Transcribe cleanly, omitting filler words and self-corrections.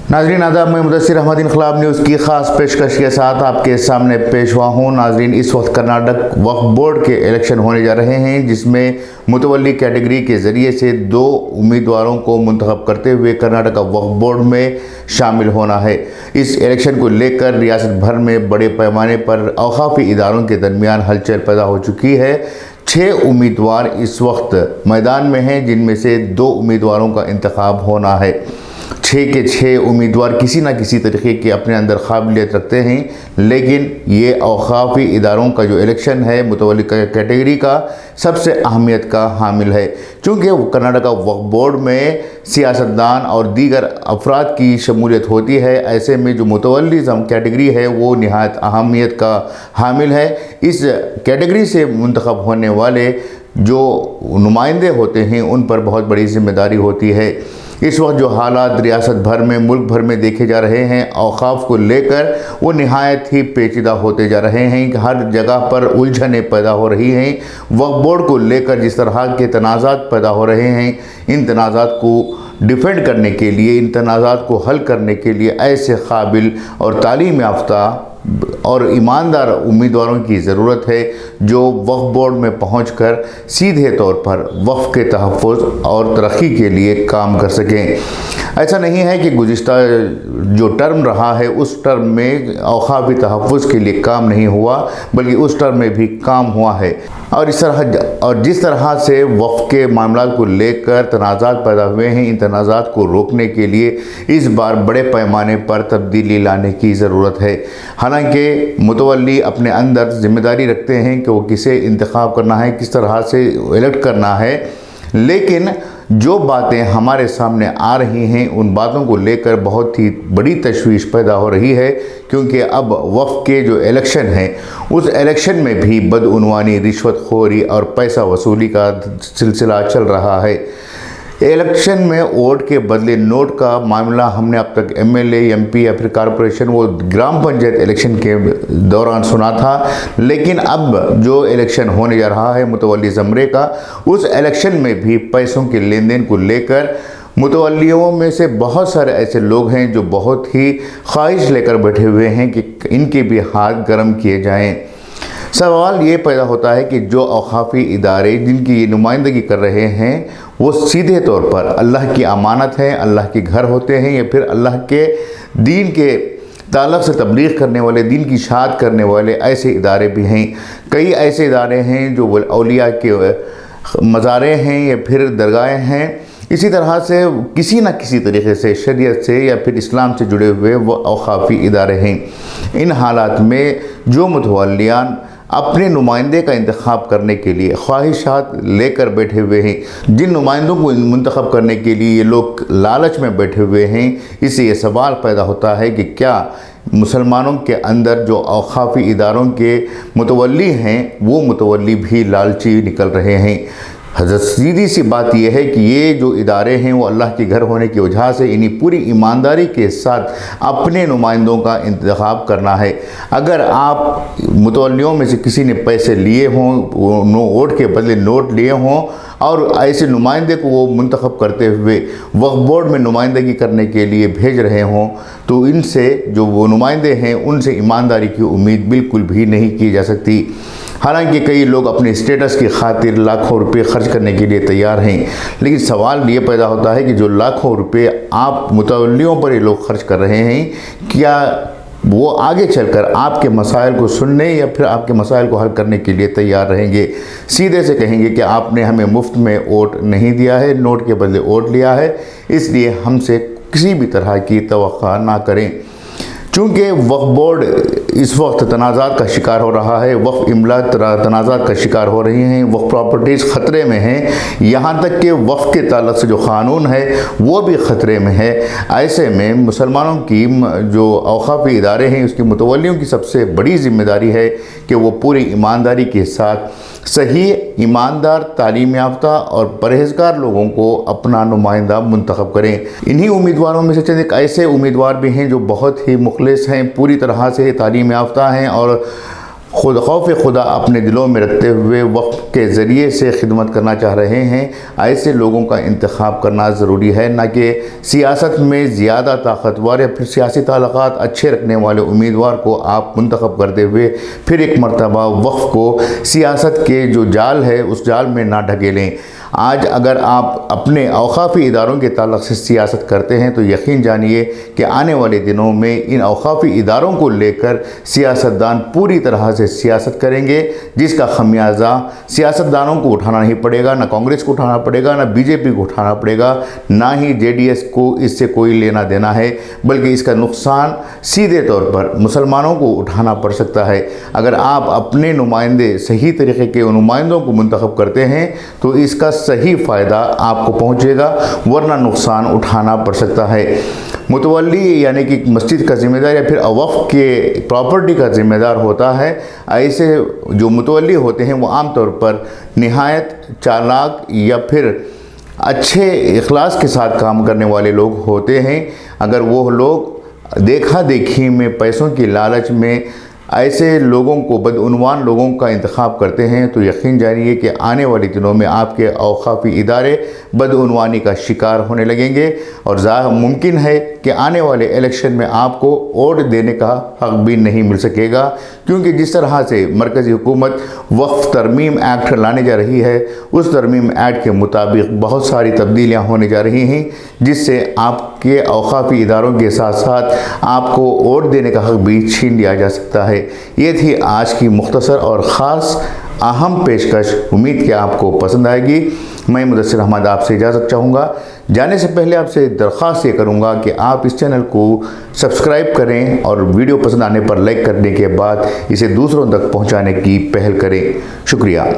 नाज़रीन आदाब, मैं मुदस्सिर अहमद इनकलाब न्यूज़ की ख़ास पेशकश के साथ आपके सामने पेश हुआ हूँ। नाज़रीन, इस वक्त कर्नाटक वक्फ बोर्ड के इलेक्शन होने जा रहे हैं, जिसमें मुतवल्ली कैटेगरी के ज़रिए से 2 उम्मीदवारों को मुंतखब करते हुए कर्नाटक वक्फ बोर्ड में शामिल होना है। इस इलेक्शन को लेकर रियासत भर में बड़े पैमाने पर औक़ाफ़ी इदारों के दरमियान हलचल पैदा हो चुकी है। 6 उम्मीदवार इस वक्त मैदान में हैं, जिनमें से 2 उम्मीदवारों का इंतखाब होना है। 6 के 6 उम्मीदवार किसी न किसी तरीके के अपने अंदर काबिलियत रखते हैं, लेकिन ये औक़ाफ़ी इदारों का जो इलेक्शन है मुतवल्ली कैटेगरी का सबसे अहमियत का हामिल है। चूँकि कर्नाटक वक्फ बोर्ड में सियासतदान और दीगर अफराद की शमूलियत होती है, ऐसे में जो मुतवल्ली कैटेगरी है वो नहायत अहमियत का हामिल है। इस कैटेगरी से मुंतखब होने वाले जो नुमाइंदे होते हैं उन पर बहुत बड़ी ज़िम्मेदारी होती है। इस वक्त जो हालात रियासत भर में, मुल्क भर में देखे जा रहे हैं औक़ाफ़ को लेकर, वो नहायत ही पेचीदा होते जा रहे हैं। हर जगह पर उलझनें पैदा हो रही हैं। वक्फ बोर्ड को लेकर जिस तरह के तनाज़ात पैदा हो रहे हैं, इन तनाज़ात को डिफेंड करने के लिए, इन तनाज़ात को हल करने के लिए ऐसे काबिल और तालीम याफ्ता और ईमानदार उम्मीदवारों की ज़रूरत है, जो वक्फ बोर्ड में पहुंचकर सीधे तौर पर वक्फ के तहफ़्फ़ुज़ और तरक्की के लिए काम कर सकें। ऐसा नहीं है कि गुज़िश्ता जो टर्म रहा है उस टर्म में औक़ाफ़ी तहफ़्फ़ुज़ के लिए काम नहीं हुआ, बल्कि उस टर्म में भी काम हुआ है। और जिस तरह से वक्फ के मामलात को लेकर तनाज़ात पैदा हुए हैं, इन तनाज़ात को रोकने के लिए इस बार बड़े पैमाने पर तब्दीली लाने की ज़रूरत है। हालांकि मुतवल्ली अपने अंदर ज़िम्मेदारी रखते हैं कि वो किसे इंतखाब करना है, किस तरह से इलेक्ट करना है, लेकिन जो बातें हमारे सामने आ रही हैं उन बातों को लेकर बहुत ही बड़ी तशवीश पैदा हो रही है, क्योंकि अब वक्फ के जो इलेक्शन हैं उस इलेक्शन में भी बदउनवानी, रिश्वतखोरी और पैसा वसूली का सिलसिला चल रहा है। इलेक्शन में वोट के बदले नोट का मामला हमने अब तक एमएलए, एमपी या फिर कारपोरेशन, वो ग्राम पंचायत इलेक्शन के दौरान सुना था, लेकिन अब जो इलेक्शन होने जा रहा है मुतवल्ली ज़मरे का, उस इलेक्शन में भी पैसों के लेन देन को लेकर मुतवल्लियों में से बहुत सारे ऐसे लोग हैं जो बहुत ही ख्वाहिश लेकर बैठे हुए हैं कि इनके भी हाथ गर्म किए जाएँ। सवाल ये पैदा होता है कि जो औक़ाफ़ी इदारे जिनकी ये नुमाइंदगी कर रहे हैं वो सीधे तौर पर अल्लाह की अमानत है, अल्लाह के घर होते हैं, या फिर अल्लाह के दीन के ताल्लुक़ से तबलीग़ करने वाले, दीन की इशाअत करने वाले ऐसे इदारे भी हैं। कई ऐसे इदारे हैं जो औलिया के मज़ारे हैं या फिर दरगाहें हैं। इसी तरह से किसी न किसी तरीके से शरीयत से या फिर इस्लाम से जुड़े हुए वो औक़ाफ़ी इदारे हैं। इन हालात में जो मुतवल्लियान अपने नुमाइंदे का इंतखाब करने के लिए ख्वाहिशात लेकर बैठे हुए हैं, जिन नुमाइंदों को मुंतखब करने के लिए ये लोग लालच में बैठे हुए हैं, इससे ये सवाल पैदा होता है कि क्या मुसलमानों के अंदर जो औक़ाफ़ी इदारों के मुतवल्ली हैं वो मुतवल्ली भी लालची निकल रहे हैं। सीधी सी बात यह है कि ये जो इदारे हैं वो अल्लाह के घर होने की वजह से इन्हीं पूरी ईमानदारी के साथ अपने नुमाइंदों का इंतखाब करना है। अगर आप मुतवल्लियों में से किसी ने पैसे लिए हों, वोट के बदले नोट लिए हों, और ऐसे नुमाइंदे को वो मुंतखब करते हुए वक्फ बोर्ड में नुमाइंदगी करने के लिए भेज रहे हों, तो इनसे जो वो नुमाइंदे हैं उनसे ईमानदारी की उम्मीद बिल्कुल भी नहीं की जा सकती। हालांकि कई लोग अपने स्टेटस की खातिर लाखों रुपए खर्च करने के लिए तैयार हैं, लेकिन सवाल ये पैदा होता है कि जो लाखों रुपए आप मुतवल्लियों पर ये लोग खर्च कर रहे हैं, क्या वो आगे चलकर आपके मसाइल को सुनने या फिर आपके मसाइल को हल करने के लिए तैयार रहेंगे? सीधे से कहेंगे कि आपने हमें मुफ्त में वोट नहीं दिया है, नोट के बदले वोट लिया है, इसलिए हमसे किसी भी तरह की तवक्का ना करें। चूँकि वक्फ बोर्ड इस वक्त तनाज़ात का शिकार हो रहा है, वक्फ इमला तनाज़ात का शिकार हो रही हैं, वक्फ प्रॉपर्टीज़ ख़तरे में हैं, यहाँ तक कि वक्फ के ताल्लुक़ से जो क़ानून है वो भी ख़तरे में है। ऐसे में मुसलमानों की जो औक़ाफ़ी इदारे हैं उसकी मुतवल्लियों की सबसे बड़ी ज़िम्मेदारी है कि वो पूरी ईमानदारी के साथ सही, ईमानदार, तालीम याफ्ता और परहेज़गार लोगों को अपना नुमाइंदा मुंतखब करें। इन्हीं उम्मीदवारों में से चंद एक ऐसे उम्मीदवार भी हैं जो बहुत ही मुखलिस हैं, पूरी तरह से तालीम याफ्ता हैं और खौफ खुदा अपने दिलों में रखते हुए वक्फ के ज़रिए से खिदमत करना चाह रहे हैं, ऐसे लोगों का इंतखाब करना ज़रूरी है, ना कि सियासत में ज़्यादा ताकतवर या फिर सियासी ताल्लुकात अच्छे रखने वाले उम्मीदवार को आप मुंतखब करते हुए फिर एक मरतबा वक्फ को सियासत के जो जाल है उस जाल में ना ढकेलें। आज अगर आप अपने औकाफ़ी इदारों के ताल्लुक़ से सियासत करते हैं तो यकीन जानिए कि आने वाले दिनों में इन औकाफ़ी इदारों को लेकर सियासतदान पूरी तरह से सियासत करेंगे, जिसका खमियाजा सियासतदानों को उठाना नहीं पड़ेगा, ना कांग्रेस को उठाना पड़ेगा, ना बीजेपी को उठाना पड़ेगा, ना ही जेडीएस को इससे कोई लेना देना है, बल्कि इसका नुकसान सीधे तौर पर मुसलमानों को उठाना पड़ सकता है। अगर आप अपने नुमाइंदे सही तरीके के नुमाइंदों को मुंतखब करते हैं तो इसका सही फ़ायदा आपको पहुंचेगा, वरना नुकसान उठाना पड़ सकता है। मुतवल्ली यानी कि मस्जिद का ज़िम्मेदार या फिर वक्फ के प्रॉपर्टी का ज़िम्मेदार होता है। ऐसे जो मुतवल्ली होते हैं वो आमतौर पर निहायत चालाक या फिर अच्छे इखलास के साथ काम करने वाले लोग होते हैं। अगर वो लोग देखा देखी में पैसों की लालच में ऐसे लोगों को बदउनवान लोगों का इंतखाब करते हैं तो यकीन जानिए कि आने वाले दिनों में आपके औकाफ़ी इदारे बदउनवानी का शिकार होने लगेंगे और मुमकिन है कि आने वाले इलेक्शन में आपको वोट देने का हक़ भी नहीं मिल सकेगा, क्योंकि जिस तरह से मरकज़ी हुकूमत वक्फ तरमीम एक्ट लाने जा रही है उस तरमीम एक्ट के मुताबिक बहुत सारी तब्दीलियाँ होने जा रही हैं, जिससे आपके औकाफ़ी इदारों के साथ साथ आपको वोट देने का हक़ भी छीन लिया जा सकता है। ये थी आज की मुख्तसर और ख़ास अहम पेशकश। उम्मीद कि आपको पसंद आएगी। मैं मुदस्सिर अहमद आपसे इजाज़त चाहूँगा। जाने से पहले आपसे दरख्वास्त ये करूँगा कि आप इस चैनल को सब्सक्राइब करें और वीडियो पसंद आने पर लाइक करने के बाद इसे दूसरों तक पहुँचाने की पहल करें। शुक्रिया।